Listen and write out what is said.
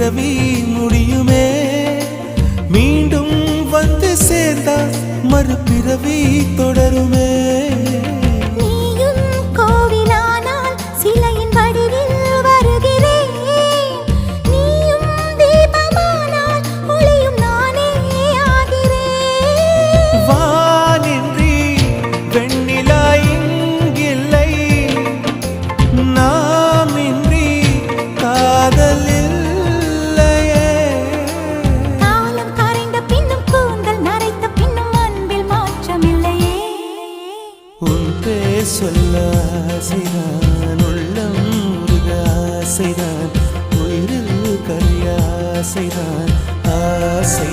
பிறவி முடியுமே மீண்டும் வந்து சேர்ந்தா மறுபிறவி தொடருமே சொல்ல ஆசைதான் உள்ளம் முருக ஆசைதான் உயிரில் கரிய ஆசைதான் ஆசை